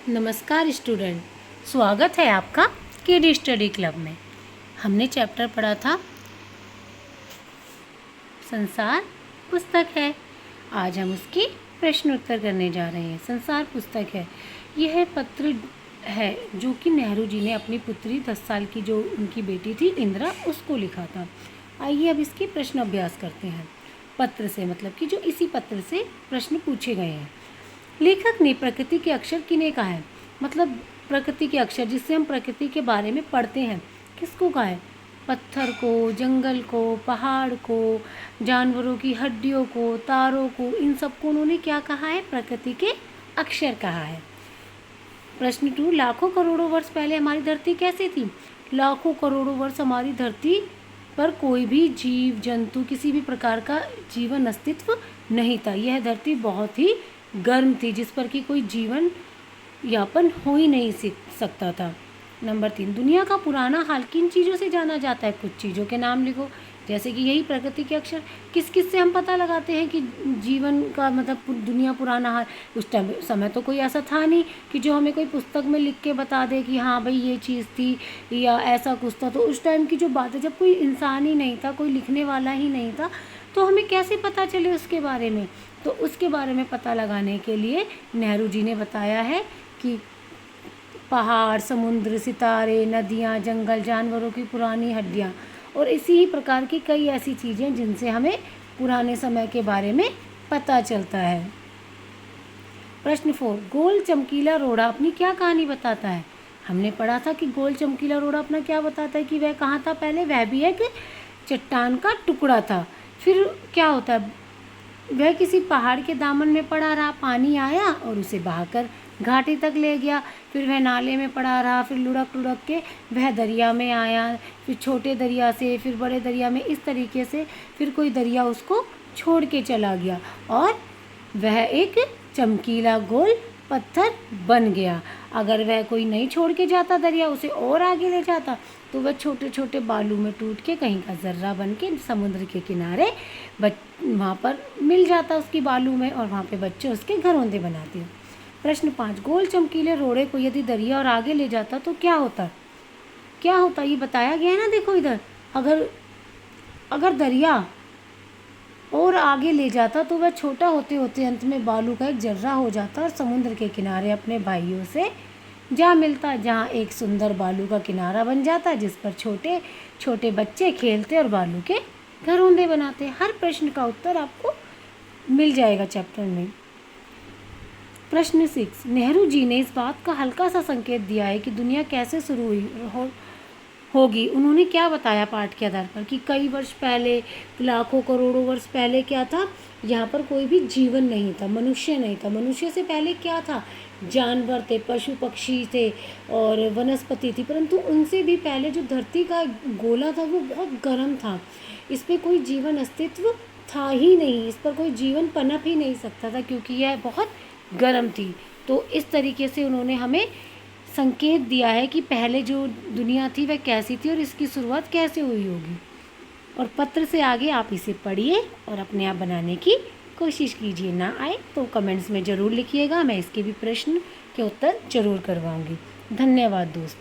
नमस्कार स्टूडेंट, स्वागत है आपका केडी स्टडी क्लब में। हमने चैप्टर पढ़ा था संसार पुस्तक है। आज हम उसकी प्रश्न उत्तर करने जा रहे हैं। संसार पुस्तक है, यह पत्र है जो कि नेहरू जी ने अपनी पुत्री 10 साल की जो उनकी बेटी थी इंदिरा, उसको लिखा था। आइए अब इसकी प्रश्न अभ्यास करते हैं। पत्र से मतलब कि जो इसी पत्र से प्रश्न पूछे गए हैं। लेखक ने प्रकृति के अक्षर किन्हें कहा है, मतलब प्रकृति के अक्षर जिससे हम प्रकृति के बारे में पढ़ते हैं, किसको कहा है? पत्थर को, जंगल को, पहाड़ को, जानवरों की हड्डियों को, तारों को, इन सबको उन्होंने क्या कहा है? प्रकृति के अक्षर कहा है। प्रश्न 2, लाखों करोड़ों वर्ष पहले हमारी धरती कैसी थी? लाखों करोड़ों वर्ष हमारी धरती पर कोई भी जीव जंतु, किसी भी प्रकार का जीवन अस्तित्व नहीं था। यह धरती बहुत ही गर्म थी जिस पर कि कोई जीवन यापन हो ही नहीं सकता था। नंबर 3, दुनिया का पुराना हाल किन चीज़ों से जाना जाता है? कुछ चीज़ों के नाम लिखो, जैसे कि यही प्रकृति के अक्षर। किस किस से हम पता लगाते हैं कि जीवन का मतलब दुनिया पुराना हाल? उस टाइम समय तो कोई ऐसा था नहीं कि जो हमें कोई पुस्तक में लिख के बता दे कि हाँ भाई ये चीज़ थी या ऐसा कुछ था। तो उस टाइम की जो बात है, जब कोई इंसान ही नहीं था, कोई लिखने वाला ही नहीं था, तो हमें कैसे पता चले उसके बारे में? तो उसके बारे में पता लगाने के लिए नेहरू जी ने बताया है कि पहाड़, समुद्र, सितारे, नदियाँ, जंगल, जानवरों की पुरानी हड्डियाँ और इसी ही प्रकार की कई ऐसी चीज़ें जिनसे हमें पुराने समय के बारे में पता चलता है। प्रश्न 4, गोल चमकीला रोड़ा अपनी क्या कहानी बताता है? हमने पढ़ा था कि गोल चमकीला रोड़ा अपना क्या बताता है कि वह कहाँ था पहले? वह भी एक चट्टान का टुकड़ा था। फिर क्या होता है? वह किसी पहाड़ के दामन में पड़ा रहा, पानी आया और उसे बहाकर घाटी तक ले गया। फिर वह नाले में पड़ा रहा, फिर लुढ़क लुढ़क के वह दरिया में आया, फिर छोटे दरिया से फिर बड़े दरिया में, इस तरीके से फिर कोई दरिया उसको छोड़ के चला गया और वह एक चमकीला गोल पत्थर बन गया। अगर वह कोई नहीं छोड़ के जाता दरिया, उसे और आगे ले जाता, तो वह छोटे छोटे बालू में टूट के कहीं का जर्रा बन के समुद्र के किनारे वहाँ पर मिल जाता उसकी बालू में, और वहाँ पे बच्चे उसके घरौंदे बनाते हैं। प्रश्न 5, गोल चमकीले रोड़े को यदि दरिया और आगे ले जाता तो क्या होता? क्या होता ये बताया गया है ना, देखो इधर। अगर दरिया और आगे ले जाता तो वह छोटा होते होते अंत में बालू का एक जर्रा हो जाता और समुद्र के किनारे अपने भाइयों से जा मिलता, जहाँ एक सुंदर बालू का किनारा बन जाता जिस पर छोटे छोटे बच्चे खेलते और बालू के घरौंदे बनाते। हर प्रश्न का उत्तर आपको मिल जाएगा चैप्टर में। प्रश्न 6, नेहरू जी ने इस बात का हल्का सा संकेत दिया है कि दुनिया कैसे शुरू होगी। उन्होंने क्या बताया पाठ के आधार पर कि कई वर्ष पहले, लाखों करोड़ों वर्ष पहले क्या था? यहाँ पर कोई भी जीवन नहीं था, मनुष्य नहीं था। मनुष्य से पहले क्या था? जानवर थे, पशु पक्षी थे और वनस्पति थी। परंतु उनसे भी पहले जो धरती का गोला था वो बहुत गर्म था, इस पर कोई जीवन अस्तित्व था ही नहीं, इस पर कोई जीवन पनप ही नहीं सकता था क्योंकि यह बहुत गर्म थी। तो इस तरीके से उन्होंने हमें संकेत दिया है कि पहले जो दुनिया थी वह कैसी थी और इसकी शुरुआत कैसे हुई होगी। और पत्र से आगे आप इसे पढ़िए और अपने आप बनाने की कोशिश कीजिए। ना आए तो कमेंट्स में ज़रूर लिखिएगा, मैं इसके भी प्रश्न के उत्तर ज़रूर करवाऊँगी। धन्यवाद दोस्तों।